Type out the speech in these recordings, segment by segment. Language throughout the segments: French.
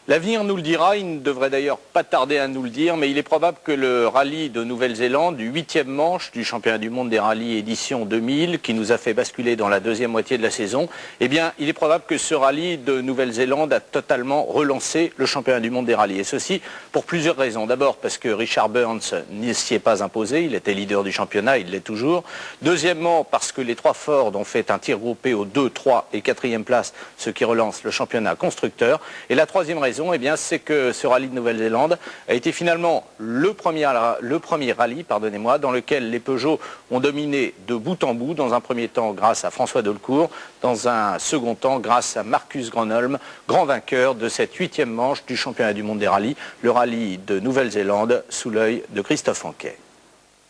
L'avenir nous le dira, il ne devrait d'ailleurs pas tarder à nous le dire, mais il est probable que le rallye de Nouvelle-Zélande, du 8e manche du championnat du monde des rallyes édition 2000, qui nous a fait basculer dans la deuxième moitié de la saison, eh bien, il est probable que ce rallye de Nouvelle-Zélande a totalement relancé le championnat du monde des rallyes. Et ceci pour plusieurs raisons. D'abord parce que Richard Burns n'y s'y est pas imposé, il était leader du championnat, il l'est toujours. Deuxièmement, parce que les trois Ford ont fait un tir groupé aux 2, 3 et 4e place, ce qui relance le championnat constructeur. Et la troisième raison, eh bien, c'est que ce rallye de Nouvelle-Zélande a été finalement le premier rallye, dans lequel les Peugeot ont dominé de bout en bout, dans un premier temps grâce à François Dolcourt, dans un second temps grâce à Marcus Gronholm, grand vainqueur de cette 8e manche du championnat du monde des rallyes, le rallye de Nouvelle-Zélande sous l'œil de Christophe Anquet.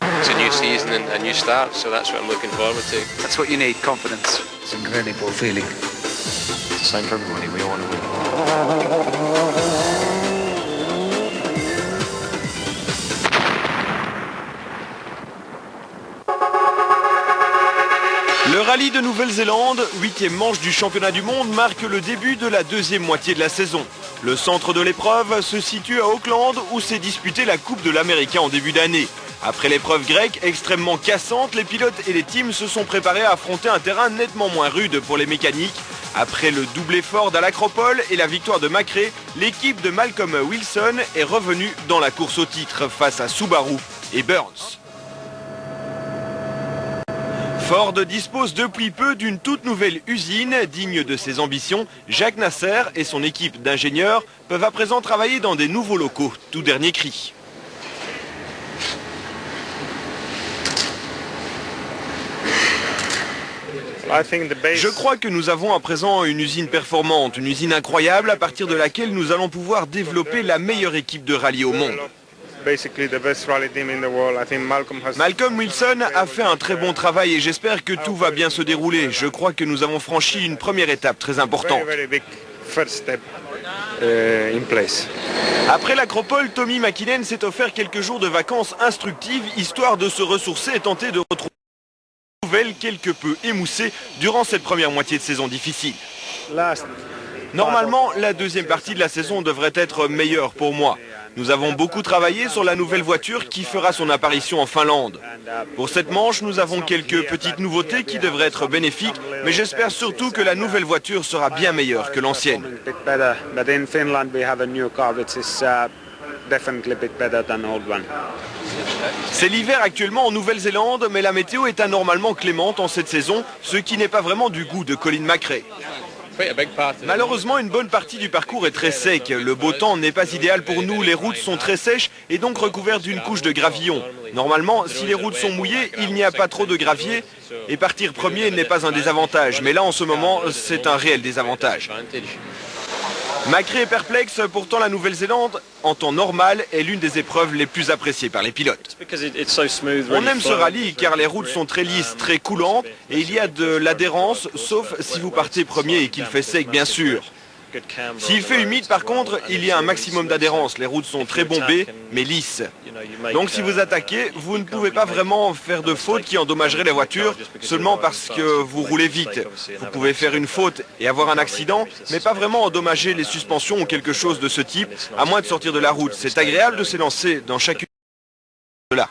It's a new season and a new start, so that's what I'm looking forward to. That's what you need, confidence. It's an incredible feeling. It's the same for everybody, we all want to win. Le rallye de Nouvelle-Zélande, 8e manche du championnat du monde, marque le début de la deuxième moitié de la saison. Le centre de l'épreuve se situe à Auckland où s'est disputée la Coupe de l'Américain en début d'année. Après l'épreuve grecque extrêmement cassante, les pilotes et les teams se sont préparés à affronter un terrain nettement moins rude pour les mécaniques. Après le doublé Ford à l'Acropole et la victoire de Macrae, l'équipe de Malcolm Wilson est revenue dans la course au titre face à Subaru et Burns. Ford dispose depuis peu d'une toute nouvelle usine digne de ses ambitions. Jacques Nasser et son équipe d'ingénieurs peuvent à présent travailler dans des nouveaux locaux, tout dernier cri. Je crois que nous avons à présent une usine performante, une usine incroyable à partir de laquelle nous allons pouvoir développer la meilleure équipe de rallye au monde. Malcolm Wilson a fait un très bon travail et j'espère que tout va bien se dérouler. Je crois que nous avons franchi une première étape très importante. Après l'Acropole, Tommy McKinnon s'est offert quelques jours de vacances instructives, histoire de se ressourcer et tenter de retrouver une nouvelle quelque peu émoussée durant cette première moitié de saison difficile. Normalement, la deuxième partie de la saison devrait être meilleure pour moi. Nous avons beaucoup travaillé sur la nouvelle voiture qui fera son apparition en Finlande. Pour cette manche, nous avons quelques petites nouveautés qui devraient être bénéfiques, mais j'espère surtout que la nouvelle voiture sera bien meilleure que l'ancienne. C'est l'hiver actuellement en Nouvelle-Zélande, mais la météo est anormalement clémente en cette saison, ce qui n'est pas vraiment du goût de Colin Macrae. Malheureusement, une bonne partie du parcours est très sec. Le beau temps n'est pas idéal pour nous, les routes sont très sèches et donc recouvertes d'une couche de gravillon. Normalement, si les routes sont mouillées, il n'y a pas trop de gravier et partir premier n'est pas un désavantage. Mais là, en ce moment, c'est un réel désavantage. Macrae est perplexe, pourtant la Nouvelle-Zélande, en temps normal, est l'une des épreuves les plus appréciées par les pilotes. On aime ce rallye car les routes sont très lisses, très coulantes et il y a de l'adhérence, sauf si vous partez premier et qu'il fait sec bien sûr. S'il fait humide par contre, il y a un maximum d'adhérence, les routes sont très bombées mais lisses. Donc si vous attaquez, vous ne pouvez pas vraiment faire de faute qui endommagerait les voitures seulement parce que vous roulez vite. Vous pouvez faire une faute et avoir un accident, mais pas vraiment endommager les suspensions ou quelque chose de ce type, à moins de sortir de la route. C'est agréable de s'élancer dans chacune de là.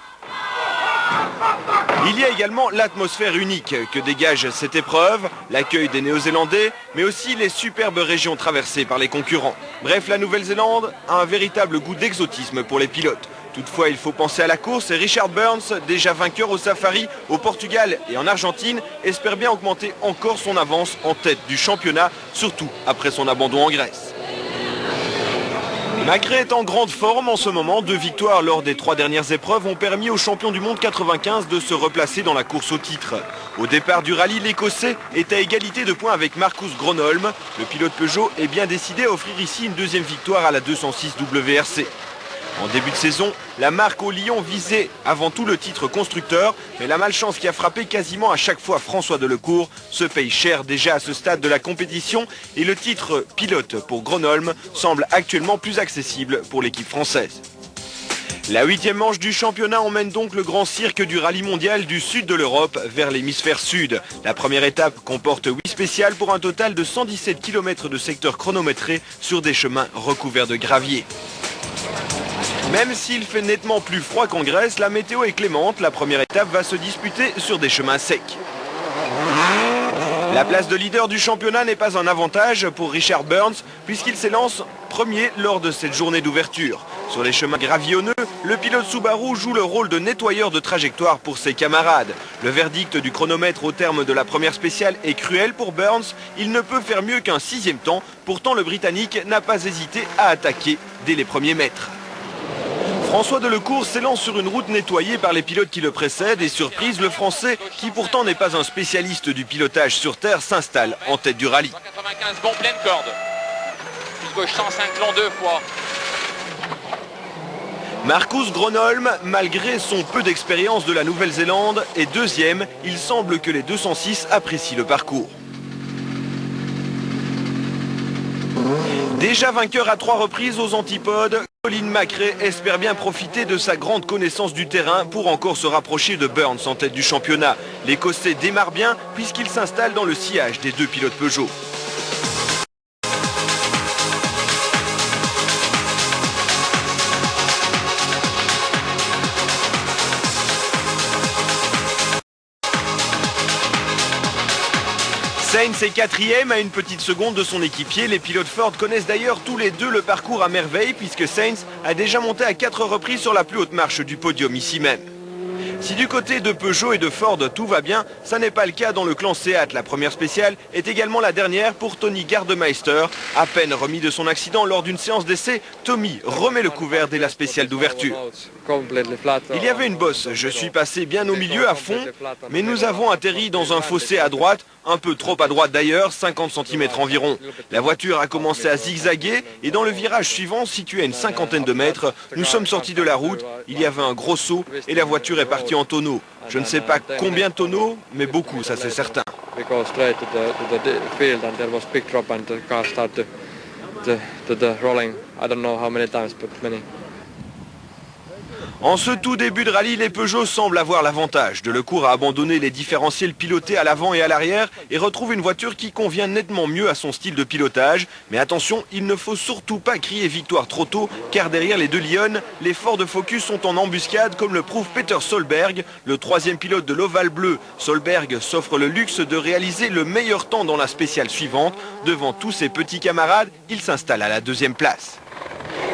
Il y a également l'atmosphère unique que dégage cette épreuve, l'accueil des Néo-Zélandais, mais aussi les superbes régions traversées par les concurrents. Bref, la Nouvelle-Zélande a un véritable goût d'exotisme pour les pilotes. Toutefois, il faut penser à la course et Richard Burns, déjà vainqueur au Safari, au Portugal et en Argentine, espère bien augmenter encore son avance en tête du championnat, surtout après son abandon en Grèce. Macrae est en grande forme en ce moment. 2 victoires lors des 3 dernières épreuves ont permis au champion du monde 95 de se replacer dans la course au titre. Au départ du rallye, l'Écossais est à égalité de points avec Marcus Gronholm. Le pilote Peugeot est bien décidé à offrir ici une deuxième victoire à la 206 WRC. En début de saison, la marque au Lion visait avant tout le titre constructeur, mais la malchance qui a frappé quasiment à chaque fois François Delecourt se paye cher déjà à ce stade de la compétition et le titre pilote pour Gronholm semble actuellement plus accessible pour l'équipe française. La 8e manche du championnat emmène donc le grand cirque du rallye mondial du sud de l'Europe vers l'hémisphère sud. La première étape comporte 8 spéciales pour un total de 117 km de secteur chronométré sur des chemins recouverts de gravier. Même s'il fait nettement plus froid qu'en Grèce, la météo est clémente. La première étape va se disputer sur des chemins secs. La place de leader du championnat n'est pas un avantage pour Richard Burns puisqu'il s'élance premier lors de cette journée d'ouverture. Sur les chemins gravillonneux, le pilote Subaru joue le rôle de nettoyeur de trajectoire pour ses camarades. Le verdict du chronomètre au terme de la première spéciale est cruel pour Burns. Il ne peut faire mieux qu'un 6e temps. Pourtant, le Britannique n'a pas hésité à attaquer dès les premiers mètres. François Delecourt s'élance sur une route nettoyée par les pilotes qui le précèdent et surprise, le Français, qui pourtant n'est pas un spécialiste du pilotage sur terre, s'installe en tête du rallye. 195 bon, pleine corde. Plus gauche 105 long 2 fois. Marcus Gronholm, malgré son peu d'expérience de la Nouvelle-Zélande, est 2e. Il semble que les 206 apprécient le parcours. Déjà vainqueur à 3 reprises aux antipodes, Colin McRae espère bien profiter de sa grande connaissance du terrain pour encore se rapprocher de Burns en tête du championnat. L'Écossais démarre bien puisqu'il s'installe dans le sillage des 2 pilotes Peugeot. Sainz est 4e à une petite seconde de son équipier. Les pilotes Ford connaissent d'ailleurs tous les deux le parcours à merveille puisque Sainz a déjà monté à 4 reprises sur la plus haute marche du podium ici même. Si du côté de Peugeot et de Ford tout va bien, ça n'est pas le cas dans le clan Seat. La première spéciale est également la dernière pour Tony Gardemeister. À peine remis de son accident lors d'une séance d'essai, Tommy remet le couvert dès la spéciale d'ouverture. Il y avait une bosse, je suis passé bien au milieu à fond, mais nous avons atterri dans un fossé à droite, un peu trop à droite d'ailleurs, 50 cm environ. La voiture a commencé à zigzaguer et dans le virage suivant, situé à une 50aine de mètres, nous sommes sortis de la route, il y avait un gros saut et la voiture est partie en tonneaux. Je ne sais pas combien de tonneaux, mais beaucoup, ça c'est certain. En ce tout début de rallye, les Peugeot semblent avoir l'avantage. Delecourt a abandonné les différentiels pilotés à l'avant et à l'arrière et retrouve une voiture qui convient nettement mieux à son style de pilotage. Mais attention, il ne faut surtout pas crier victoire trop tôt, car derrière les 2 Lyon, les Ford Focus sont en embuscade, comme le prouve Peter Solberg, le 3e pilote de l'Oval Bleu. Solberg s'offre le luxe de réaliser le meilleur temps dans la spéciale suivante. Devant tous ses petits camarades, il s'installe à la 2e place.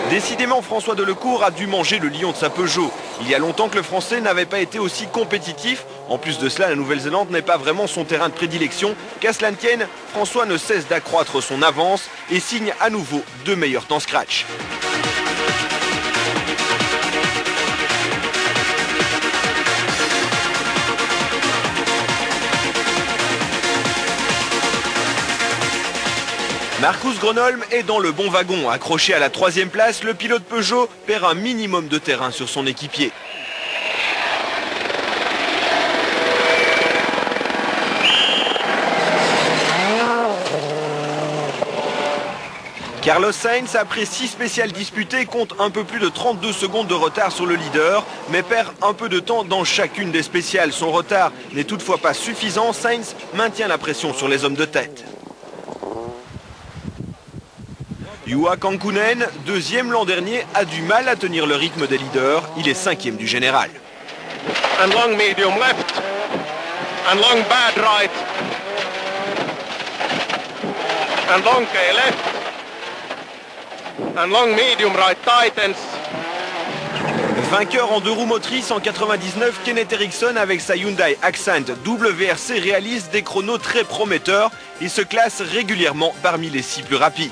Décidément, François Delecourt a dû manger le lion de sa Peugeot. Il y a longtemps que le Français n'avait pas été aussi compétitif. En plus de cela, la Nouvelle-Zélande n'est pas vraiment son terrain de prédilection. Qu'à cela ne tienne, François ne cesse d'accroître son avance et signe à nouveau 2 meilleurs temps scratch. Marcus Gronholm est dans le bon wagon. Accroché à la 3e place, le pilote Peugeot perd un minimum de terrain sur son équipier. Carlos Sainz, après 6 spéciales disputées, compte un peu plus de 32 secondes de retard sur le leader, mais perd un peu de temps dans chacune des spéciales. Son retard n'est toutefois pas suffisant. Sainz maintient la pression sur les hommes de tête. Juha Kankkunen, 2e l'an dernier, a du mal à tenir le rythme des leaders. Il est 5e du général. And long medium left. And long bad right. And long K left. And long medium right tightens. Vainqueur en 2 roues motrices en 99, Kenneth Eriksson avec sa Hyundai Accent WRC réalise des chronos très prometteurs. Il se classe régulièrement parmi les 6 plus rapides.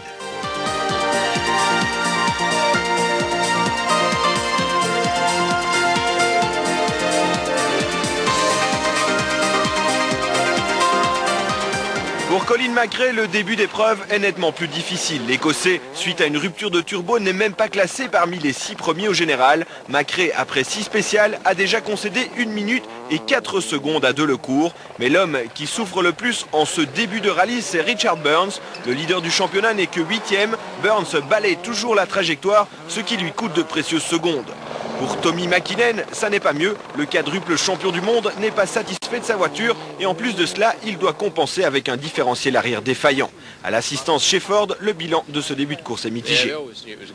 Pour Colin McRae, le début d'épreuve est nettement plus difficile. L'Écossais, suite à une rupture de turbo, n'est même pas classé parmi les 6 premiers au général. McRae, après 6 spéciales, a déjà concédé 1 minute et 4 secondes à Delecourt. Mais l'homme qui souffre le plus en ce début de rallye, c'est Richard Burns. Le leader du championnat n'est que 8e. Burns balaye toujours la trajectoire, ce qui lui coûte de précieuses secondes. Pour Tommi Mäkinen, ça n'est pas mieux. Le quadruple champion du monde n'est pas satisfait de sa voiture et en plus de cela, il doit compenser avec un différentiel arrière défaillant. À l'assistance chez Ford, le bilan de ce début de course est mitigé.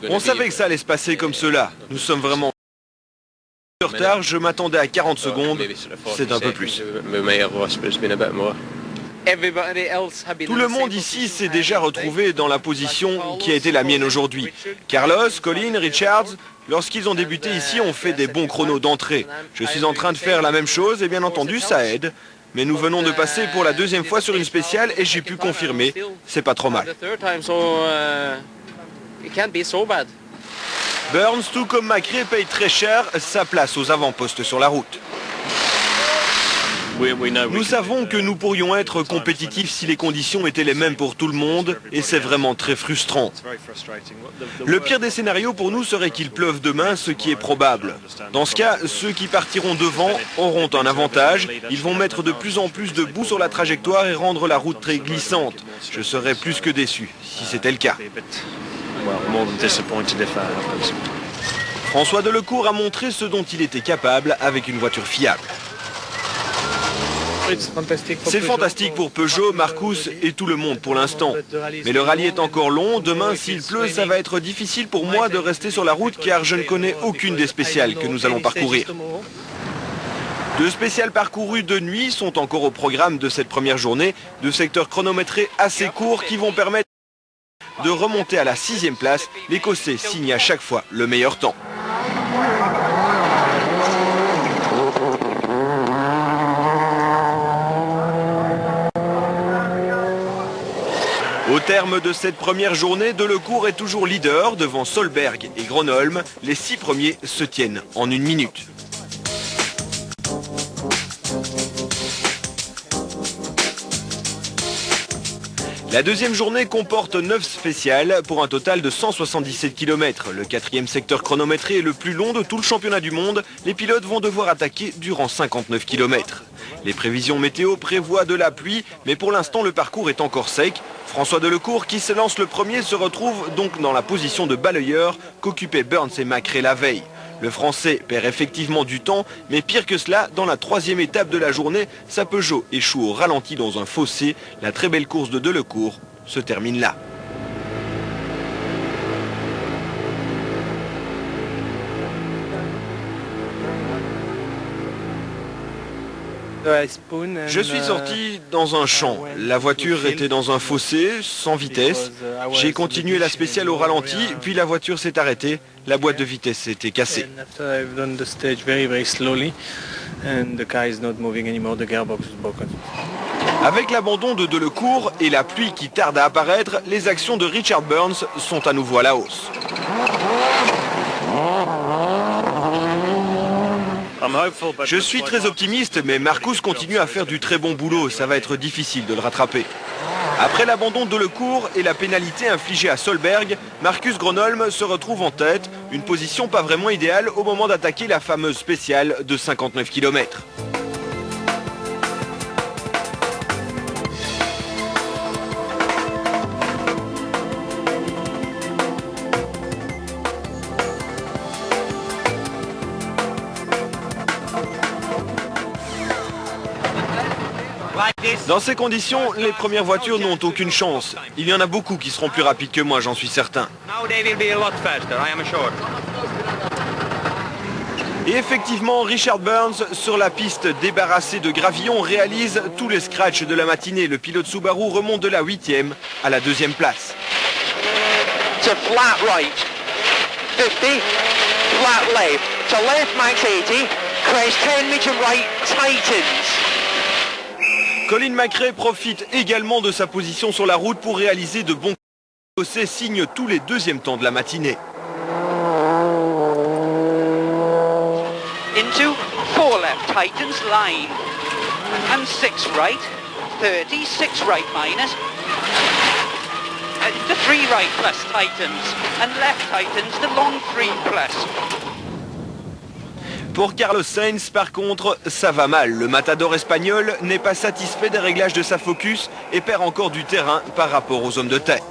On savait que ça allait se passer comme cela. Nous sommes vraiment en retard, je m'attendais à 40 secondes, c'est un peu plus. Tout le monde ici s'est déjà retrouvé dans la position qui a été la mienne aujourd'hui. Carlos, Colin, Richards, lorsqu'ils ont débuté ici, ont fait des bons chronos d'entrée. Je suis en train de faire la même chose et bien entendu, ça aide. Mais nous venons de passer pour la deuxième fois sur une spéciale et j'ai pu confirmer, c'est pas trop mal. Burns, tout comme Macré, paye très cher sa place aux avant-postes sur la route. Nous savons que nous pourrions être compétitifs si les conditions étaient les mêmes pour tout le monde et c'est vraiment très frustrant. Le pire des scénarios pour nous serait qu'il pleuve demain, ce qui est probable. Dans ce cas, ceux qui partiront devant auront un avantage. Ils vont mettre de plus en plus de boue sur la trajectoire et rendre la route très glissante. Je serais plus que déçu si c'était le cas. François Delecourt a montré ce dont il était capable avec une voiture fiable. C'est fantastique pour Peugeot, Marcus et tout le monde pour l'instant. Mais le rallye est encore long. Demain, s'il pleut, ça va être difficile pour moi de rester sur la route car je ne connais aucune des spéciales que nous allons parcourir. 2 spéciales parcourues de nuit sont encore au programme de cette première journée. 2 secteurs chronométrés assez courts qui vont permettre de remonter à la 6e place. L'Écossais signe à chaque fois le meilleur temps. Au terme de cette première journée, Delecourt est toujours leader devant Solberg et Gronholm. Les 6 premiers se tiennent en 1 minute. La deuxième journée comporte 9 spéciales pour un total de 177 km. Le 4e secteur chronométré est le plus long de tout le championnat du monde. Les pilotes vont devoir attaquer durant 59 km. Les prévisions météo prévoient de la pluie, mais pour l'instant le parcours est encore sec. François Delecourt, qui se lance le premier, se retrouve donc dans la position de balayeur qu'occupaient Burns et Macré la veille. Le Français perd effectivement du temps, mais pire que cela, dans la 3e étape de la journée, sa Peugeot échoue au ralenti dans un fossé. La très belle course de Delecourt se termine là. Je suis sorti dans un champ. La voiture était dans un fossé, sans vitesse. J'ai continué la spéciale au ralenti, puis la voiture s'est arrêtée. La boîte de vitesse s'était cassée. Avec l'abandon de Delecourt et la pluie qui tarde à apparaître, les actions de Richard Burns sont à nouveau à la hausse. Je suis très optimiste, mais Marcus continue à faire du très bon boulot. Ça va être difficile de le rattraper. Après l'abandon de Delecourt et la pénalité infligée à Solberg, Marcus Gronholm se retrouve en tête. Une position pas vraiment idéale au moment d'attaquer la fameuse spéciale de 59 km. Dans ces conditions, les premières voitures n'ont aucune chance. Il y en a beaucoup qui seront plus rapides que moi, j'en suis certain. Et effectivement, Richard Burns, sur la piste débarrassée de gravillon, réalise tous les scratchs de la matinée. Le pilote Subaru remonte de la 8e à la 2e place. To flat right, 50, flat left, to left max 80, crest 10 medium right, tightens. Colin Macré profite également de sa position sur la route pour réaliser de bons L'Écossais signe tous les 2e temps de la matinée. Into 4 left, tightens line, and 6 right, 30, 6 right minus, into 3 right plus tightens, and left tightens, the long 3 plus. Pour Carlos Sainz, par contre, ça va mal. Le matador espagnol n'est pas satisfait des réglages de sa Focus et perd encore du terrain par rapport aux hommes de tête.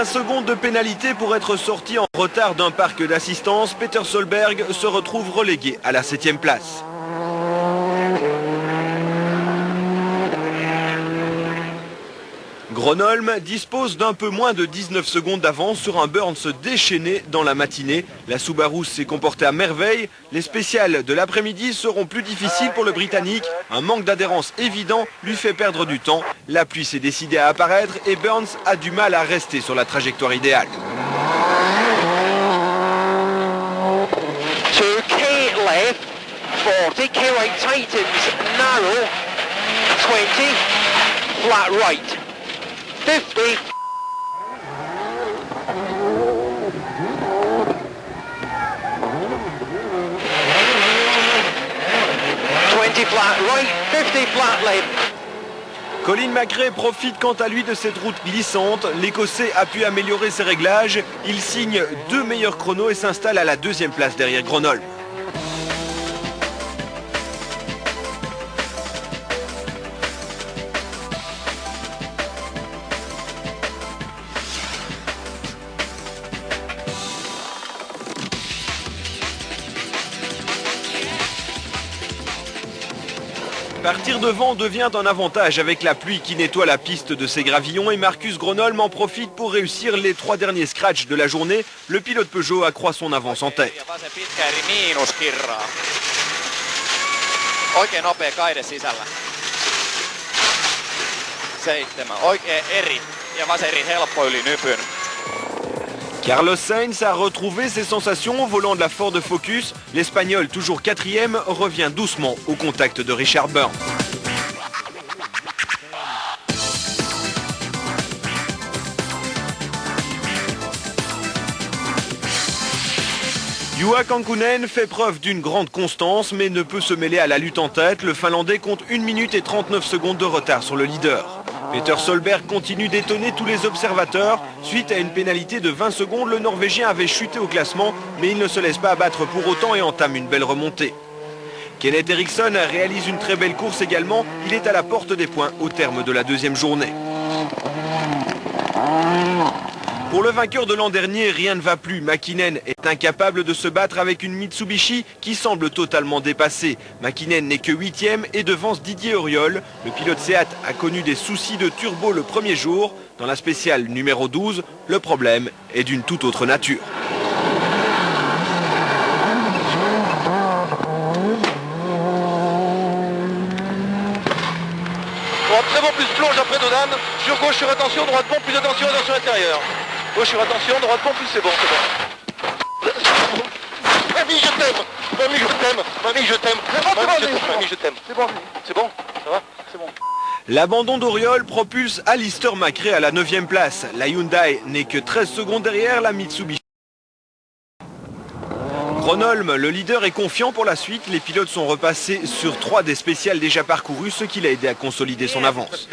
20 secondes de pénalité pour être sorti en retard d'un parc d'assistance. Peter Solberg se retrouve relégué à la 7e place. Gronholm dispose d'un peu moins de 19 secondes d'avance sur un Burns déchaîné dans la matinée. La Subaru s'est comportée à merveille. Les spéciales de l'après-midi seront plus difficiles pour le Britannique. Un manque d'adhérence évident lui fait perdre du temps. La pluie s'est décidée à apparaître et Burns a du mal à rester sur la trajectoire idéale. Left, 40, K8 tightens, narrow, 20, flat right, 50, 20 flat right, 50 flat left. Colin McRae profite quant à lui de cette route glissante. L'Écossais a pu améliorer ses réglages. Il signe 2 meilleurs chronos et s'installe à la 2e place derrière Gronholm. Partir devant devient un avantage avec la pluie qui nettoie la piste de ses gravillons et Marcus Gronholm en profite pour réussir les 3 derniers scratchs de la journée. Le pilote Peugeot accroît son avance en tête. Oikein nopea kaide sisällä. 7. Oikein eri ja vaseri helppo yli nypyn. Carlos Sainz a retrouvé ses sensations au volant de la Ford Focus. L'Espagnol, toujours 4e, revient doucement au contact de Richard Burns. Juha Kankkunen fait preuve d'une grande constance mais ne peut se mêler à la lutte en tête. Le Finlandais compte 1 minute et 39 secondes de retard sur le leader. Peter Solberg continue d'étonner tous les observateurs. Suite à une pénalité de 20 secondes, le Norvégien avait chuté au classement, mais il ne se laisse pas abattre pour autant et entame une belle remontée. Kenneth Eriksson réalise une très belle course également. Il est à la porte des points au terme de la 2e journée. Pour le vainqueur de l'an dernier, rien ne va plus. Mäkinen est incapable de se battre avec une Mitsubishi qui semble totalement dépassée. Mäkinen n'est que 8e et devance Didier Auriol. Le pilote Seat a connu des soucis de turbo le premier jour. Dans la spéciale numéro 12, le problème est d'une toute autre nature. Très bon plus plonge après Dodan. Sur gauche, sur attention, droite bon, plus attention, attention intérieure. Gauche sur attention, droite bon, plus c'est bon, c'est bon. Mamie, je t'aime. Mamie, je t'aime. Mamie, je t'aime. Mamie, je t'aime. C'est bon, c'est bon, ça va, c'est bon. L'abandon d'Auriol propulse Alistair McRae à la 9e place. La Hyundai n'est que 13 secondes derrière la Mitsubishi. Gronholm, le leader, est confiant pour la suite. Les pilotes sont repassés sur 3 des spéciales déjà parcourues, ce qui l'a aidé à consolider son avance.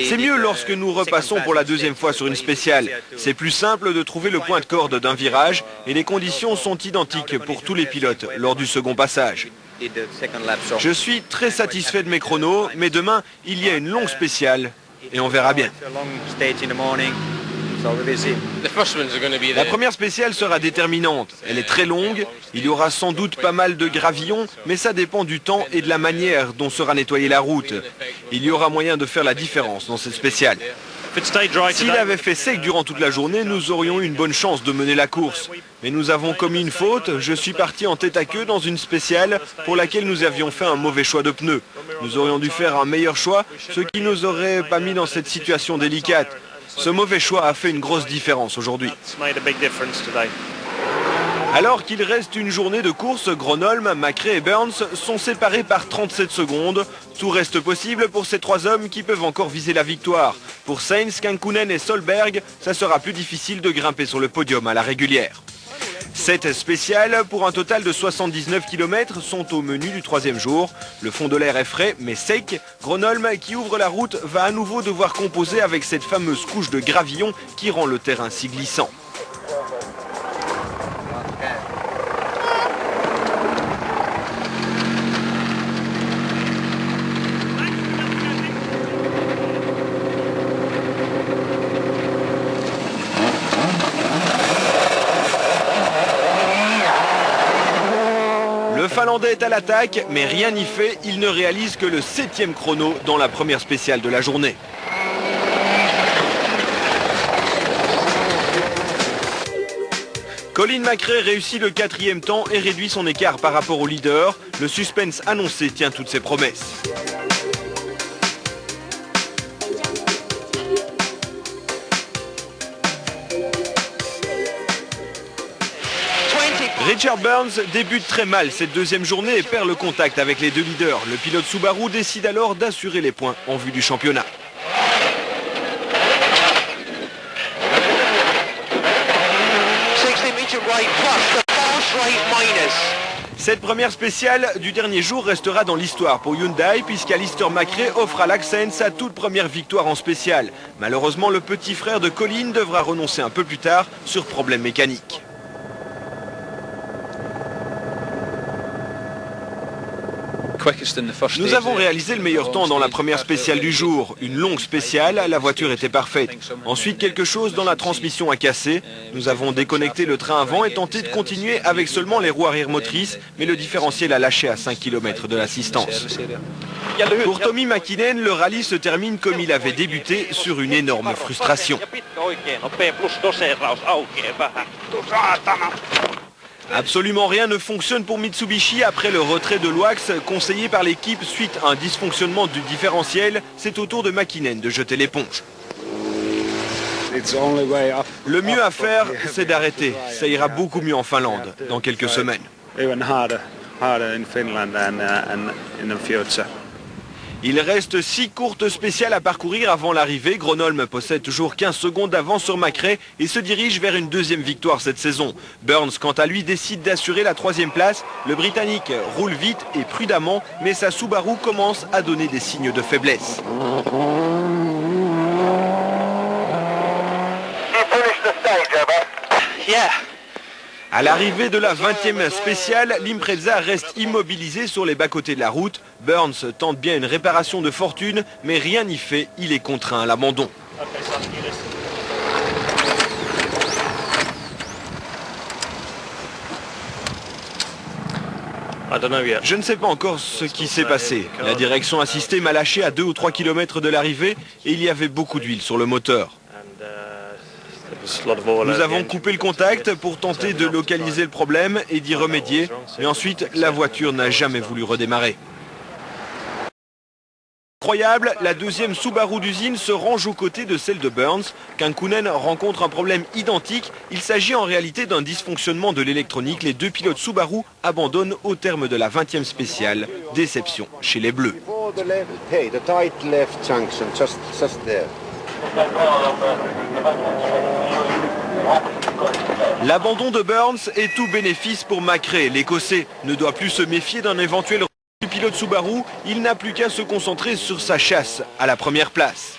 C'est mieux lorsque nous repassons pour la 2e fois sur une spéciale. C'est plus simple de trouver le point de corde d'un virage et les conditions sont identiques pour tous les pilotes lors du second passage. Je suis très satisfait de mes chronos, mais demain, il y a une longue spéciale et on verra bien. La première spéciale sera déterminante. Elle est très longue, il y aura sans doute pas mal de gravillons, mais ça dépend du temps et de la manière dont sera nettoyée la route. Il y aura moyen de faire la différence dans cette spéciale. S'il avait fait sec durant toute la journée, nous aurions eu une bonne chance de mener la course. Mais nous avons commis une faute, je suis parti en tête à queue dans une spéciale pour laquelle nous avions fait un mauvais choix de pneus. Nous aurions dû faire un meilleur choix, ce qui ne nous aurait pas mis dans cette situation délicate. Ce mauvais choix a fait une grosse différence aujourd'hui. Alors qu'il reste une journée de course, Gronholm, McRae et Burns sont séparés par 37 secondes. Tout reste possible pour ces 3 hommes qui peuvent encore viser la victoire. Pour Sainz, Kankkunen et Solberg, ça sera plus difficile de grimper sur le podium à la régulière. 7 spéciales pour un total de 79 km sont au menu du 3e jour. Le fond de l'air est frais mais sec. Gronholm, qui ouvre la route, va à nouveau devoir composer avec cette fameuse couche de gravillon qui rend le terrain si glissant. Finlandais est à l'attaque, mais rien n'y fait, il ne réalise que le 7e chrono dans la première spéciale de la journée. Colin McRae réussit le 4e temps et réduit son écart par rapport au leader. Le suspense annoncé tient toutes ses promesses. Richard Burns débute très mal cette deuxième journée et perd le contact avec les deux leaders. Le pilote Subaru décide alors d'assurer les points en vue du championnat. Cette première spéciale du dernier jour restera dans l'histoire pour Hyundai puisqu'Alister McRae offre à l'Accent sa toute première victoire en spéciale. Malheureusement, le petit frère de Colin devra renoncer un peu plus tard sur problème mécanique. Nous avons réalisé le meilleur temps dans la première spéciale du jour. Une longue spéciale, la voiture était parfaite. Ensuite, quelque chose dans la transmission a cassé. Nous avons déconnecté le train avant et tenté de continuer avec seulement les roues arrière motrices, mais le différentiel a lâché à 5 km de l'assistance. Pour Tommi Mäkinen, le rallye se termine comme il avait débuté, sur une énorme frustration. Absolument rien ne fonctionne pour Mitsubishi après le retrait de l'Oax conseillé par l'équipe suite à un dysfonctionnement du différentiel. C'est au tour de Mäkinen de jeter l'éponge. Le mieux à faire, c'est d'arrêter. Ça ira beaucoup mieux en Finlande dans quelques semaines. Il reste 6 courtes spéciales à parcourir avant l'arrivée. Gronholm possède toujours 15 secondes d'avance sur McRae et se dirige vers une deuxième victoire cette saison. Burns, quant à lui, décide d'assurer la 3e place. Le Britannique roule vite et prudemment, mais sa Subaru commence à donner des signes de faiblesse. À l'arrivée de la 20e spéciale, l'Impreza reste immobilisé sur les bas-côtés de la route. Burns tente bien une réparation de fortune, mais rien n'y fait, il est contraint à l'abandon. Je ne sais pas encore ce qui s'est passé. La direction assistée m'a lâché à 2 ou 3 km de l'arrivée et il y avait beaucoup d'huile sur le moteur. Nous avons coupé le contact pour tenter de localiser le problème et d'y remédier, mais ensuite la voiture n'a jamais voulu redémarrer. Incroyable, la deuxième Subaru d'usine se range aux côtés de celle de Burns. Kankkunen rencontre un problème identique. Il s'agit en réalité d'un dysfonctionnement de l'électronique. Les deux pilotes Subaru abandonnent au terme de la 20e spéciale. Déception chez les Bleus. L'abandon de Burns est tout bénéfice pour McRae. L'Écossais ne doit plus se méfier d'un éventuel du pilote Subaru. Il n'a plus qu'à se concentrer sur sa chasse à la première place.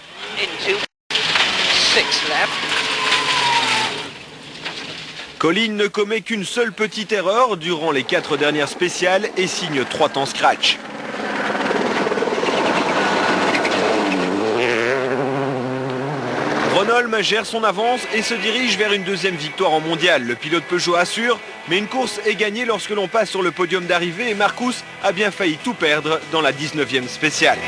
Colin ne commet qu'une seule petite erreur durant les 4 dernières spéciales et signe 3 temps scratch. Gronholm gère son avance et se dirige vers une deuxième victoire en mondial. Le pilote Peugeot assure, mais une course est gagnée lorsque l'on passe sur le podium d'arrivée et Marcus a bien failli tout perdre dans la 19e spéciale.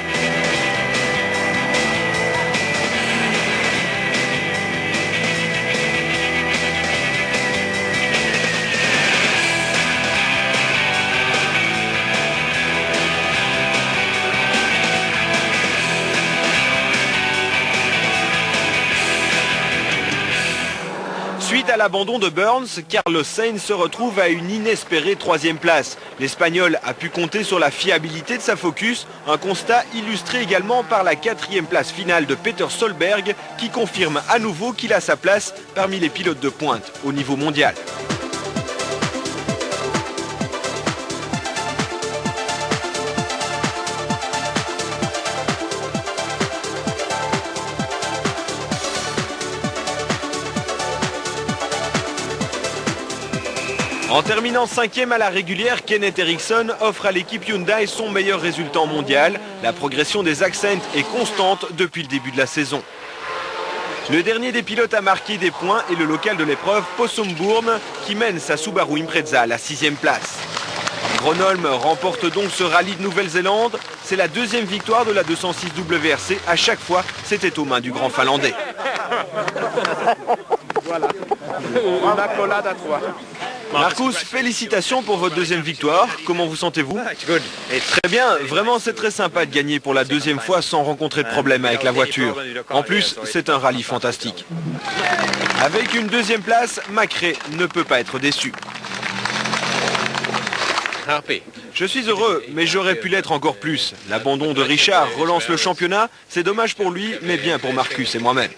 Suite à l'abandon de Burns, Carlos Sainz se retrouve à une inespérée 3e place. L'Espagnol a pu compter sur la fiabilité de sa Focus, un constat illustré également par la 4e place finale de Peter Solberg qui confirme à nouveau qu'il a sa place parmi les pilotes de pointe au niveau mondial. En terminant 5e à la régulière, Kenneth Eriksson offre à l'équipe Hyundai son meilleur résultat mondial. La progression des Accent est constante depuis le début de la saison. Le dernier des pilotes à marquer des points est le local de l'épreuve, Possum Bourne, qui mène sa Subaru Impreza à la 6e place. Gronholm remporte donc ce rallye de Nouvelle-Zélande. C'est la deuxième victoire de la 206 WRC. À chaque fois, c'était aux mains du grand Finlandais. Voilà. Une accolade à toi. Marcus, félicitations pour votre deuxième victoire. Comment vous sentez-vous? Très bien, vraiment c'est très sympa de gagner pour la deuxième fois sans rencontrer de problème avec la voiture. En plus, c'est un rallye fantastique. Avec une deuxième place, Macré ne peut pas être déçu. Je suis heureux, mais j'aurais pu l'être encore plus. L'abandon de Richard relance le championnat. C'est dommage pour lui, mais bien pour Marcus et moi-même.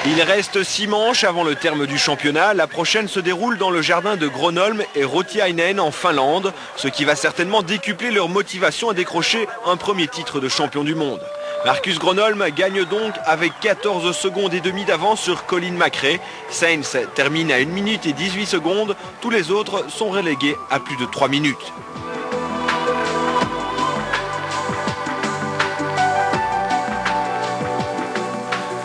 Il reste 6 manches avant le terme du championnat. La prochaine se déroule dans le jardin de Gronholm et Rotiainen en Finlande, ce qui va certainement décupler leur motivation à décrocher un premier titre de champion du monde. Marcus Gronholm gagne donc avec 14 secondes et demie d'avance sur Colin Macré. Sainz termine à 1 minute et 18 secondes. Tous les autres sont relégués à plus de 3 minutes.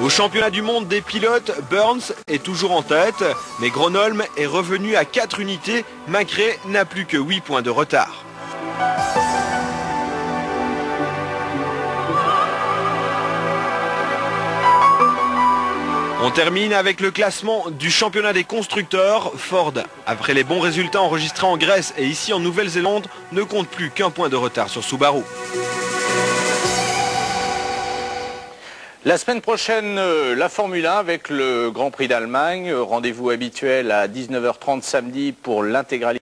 Au championnat du monde des pilotes, Burns est toujours en tête, mais Gronholm est revenu à 4 unités. Macré n'a plus que 8 points de retard. On termine avec le classement du championnat des constructeurs. Ford, après les bons résultats enregistrés en Grèce et ici en Nouvelle-Zélande, ne compte plus qu'1 point de retard sur Subaru. La semaine prochaine, la Formule 1 avec le Grand Prix d'Allemagne. Rendez-vous habituel à 19h30 samedi pour l'intégralité.